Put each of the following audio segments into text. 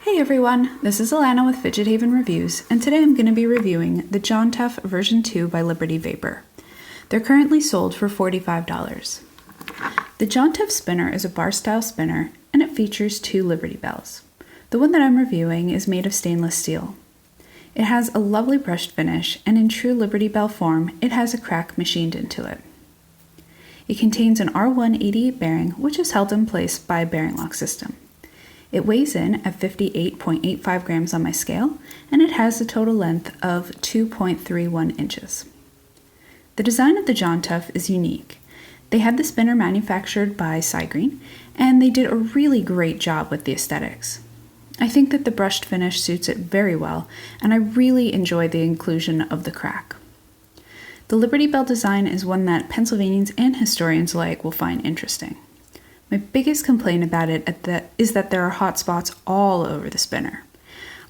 Hey everyone, this is Alana with FidgetHaven Reviews, and today I'm going to be reviewing the Jawntuff version 2 by Liberty Vapor. They're currently sold for $45. The Jawntuff spinner is a bar-style spinner, and it features two Liberty bells. The one that I'm reviewing is made of stainless steel. It has a lovely brushed finish, and in true Liberty Bell form, it has a crack machined into it. It contains an R188 bearing, which is held in place by a bearing lock system. It weighs in at 58.85 grams on my scale, and it has a total length of 2.31 inches. The design of the Jawntuff is unique. They had the spinner manufactured by Cygreen, and they did a really great job with the aesthetics. I think that the brushed finish suits it very well, and I really enjoy the inclusion of the crack. The Liberty Bell design is one that Pennsylvanians and historians alike will find interesting. My biggest complaint about it is that there are hot spots all over the spinner.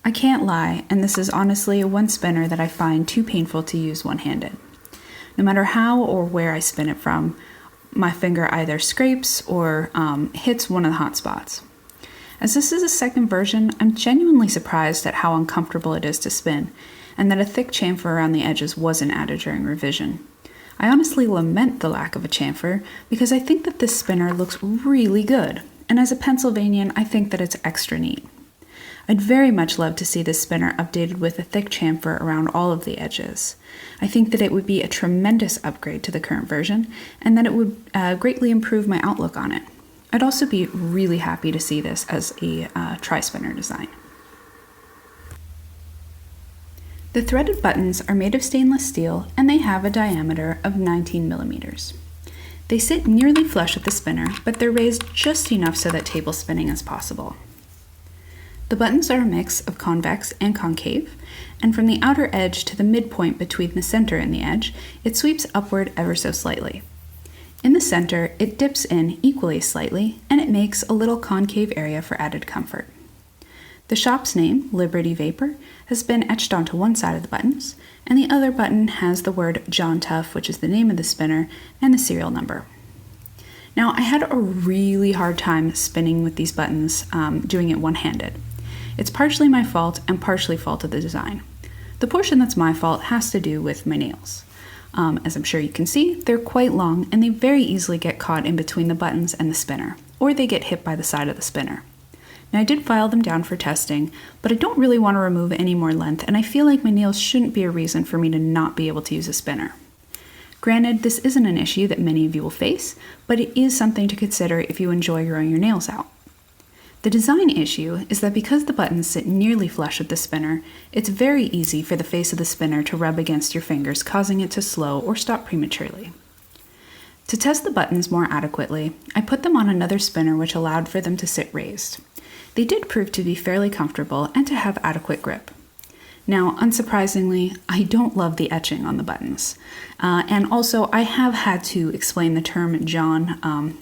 I can't lie, and this is honestly one spinner that I find too painful to use one-handed. No matter how or where I spin it from, my finger either scrapes or hits one of the hot spots. As this is a second version, I'm genuinely surprised at how uncomfortable it is to spin, and that a thick chamfer around the edges wasn't added during revision. I honestly lament the lack of a chamfer because I think that this spinner looks really good, and as a Pennsylvanian, I think that it's extra neat. I'd very much love to see this spinner updated with a thick chamfer around all of the edges. I think that it would be a tremendous upgrade to the current version, and that it would greatly improve my outlook on it. I'd also be really happy to see this as a tri-spinner design. The threaded buttons are made of stainless steel, and they have a diameter of 19 millimeters. They sit nearly flush with the spinner, but they're raised just enough so that table spinning is possible. The buttons are a mix of convex and concave, and from the outer edge to the midpoint between the center and the edge, it sweeps upward ever so slightly. In the center, it dips in equally slightly, and it makes a little concave area for added comfort. The shop's name, Liberty Vapor, has been etched onto one side of the buttons, and the other button has the word Jawntuff, which is the name of the spinner, and the serial number. Now, I had a really hard time spinning with these buttons, doing it one-handed. It's partially my fault and partially fault of the design. The portion that's my fault has to do with my nails. As I'm sure you can see, they're quite long, and they very easily get caught in between the buttons and the spinner, or they get hit by the side of the spinner. Now, I did file them down for testing, but I don't really want to remove any more length, and I feel like my nails shouldn't be a reason for me to not be able to use a spinner. Granted, this isn't an issue that many of you will face, but it is something to consider if you enjoy growing your nails out. The design issue is that because the buttons sit nearly flush with the spinner, it's very easy for the face of the spinner to rub against your fingers, causing it to slow or stop prematurely. To test the buttons more adequately, I put them on another spinner which allowed for them to sit raised. They did prove to be fairly comfortable and to have adequate grip. Now, unsurprisingly, I don't love the etching on the buttons. And also, I have had to explain the term Jawn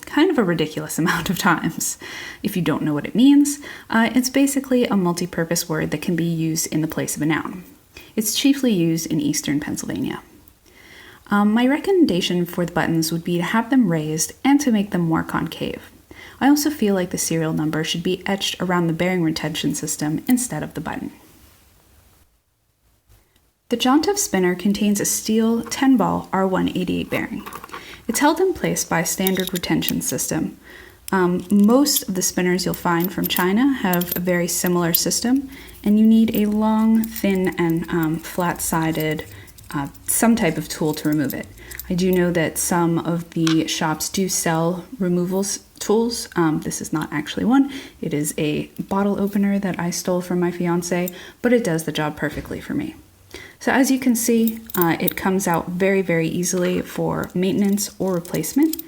kind of a ridiculous amount of times. If you don't know what it means, it's basically a multi-purpose word that can be used in the place of a noun. It's chiefly used in eastern Pennsylvania. My recommendation for the buttons would be to have them raised and to make them more concave. I also feel like the serial number should be etched around the bearing retention system instead of the button. The Jawntuff spinner contains a steel 10-ball R188 bearing. It's held in place by a standard retention system. Most of the spinners you'll find from China have a very similar system, and you need a long, thin, and flat-sided some type of tool to remove it. I do know that some of the shops do sell removals tools. This is not actually one. It is a bottle opener that I stole from my fiance, but it does the job perfectly for me. So as you can see, it comes out very, very easily for maintenance or replacement,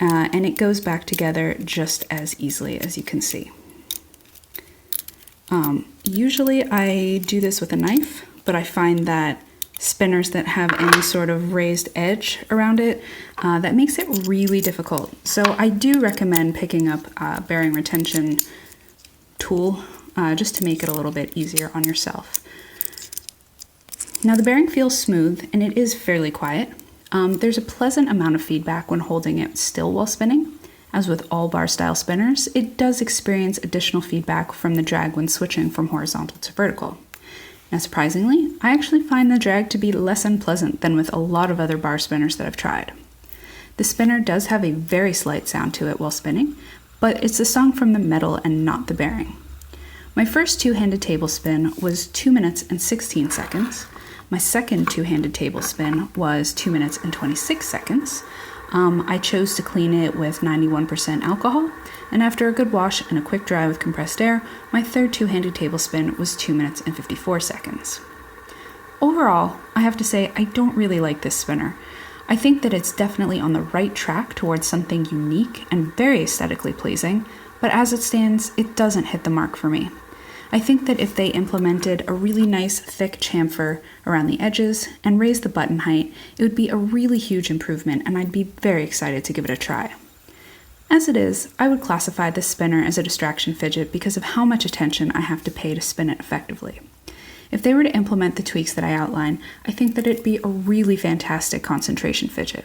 and it goes back together just as easily as you can see. Usually I do this with a knife, but I find that spinners that have any sort of raised edge around it, that makes it really difficult. So I do recommend picking up a bearing retention tool just to make it a little bit easier on yourself. Now the bearing feels smooth and it is fairly quiet. There's a pleasant amount of feedback when holding it still while spinning, As with all bar style spinners, it does experience additional feedback from the drag when switching from horizontal to vertical. Now surprisingly, I actually find the drag to be less unpleasant than with a lot of other bar spinners that I've tried. The spinner does have a very slight sound to it while spinning, but it's the song from the metal and not the bearing. My first two-handed table spin was 2 minutes and 16 seconds. My second two-handed table spin was 2 minutes and 26 seconds. I chose to clean it with 91% alcohol, and after a good wash and a quick dry with compressed air, my third two-handed table spin was 2 minutes and 54 seconds. Overall, I have to say I don't really like this spinner. I think that it's definitely on the right track towards something unique and very aesthetically pleasing, but as it stands, it doesn't hit the mark for me. I think that if they implemented a really nice thick chamfer around the edges and raised the button height, it would be a really huge improvement, and I'd be very excited to give it a try. As it is, I would classify this spinner as a distraction fidget because of how much attention I have to pay to spin it effectively. If they were to implement the tweaks that I outline, I think that it'd be a really fantastic concentration fidget.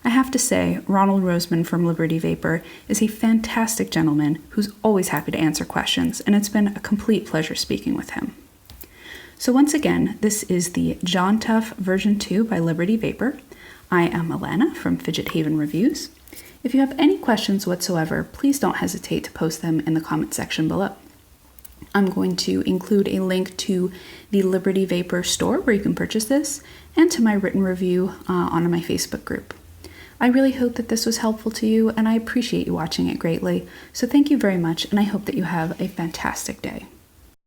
I have to say, Ronald Roseman from Liberty Vapor is a fantastic gentleman who's always happy to answer questions, and it's been a complete pleasure speaking with him. So once again, this is the Jawntuff version 2 by Liberty Vapor. I am Alana from FidgetHaven Reviews. If you have any questions whatsoever, please don't hesitate to post them in the comment section below. I'm going to include a link to the Liberty Vapor store where you can purchase this, and to my written review on my Facebook group. I really hope that this was helpful to you, and I appreciate you watching it greatly. So thank you very much, and I hope that you have a fantastic day.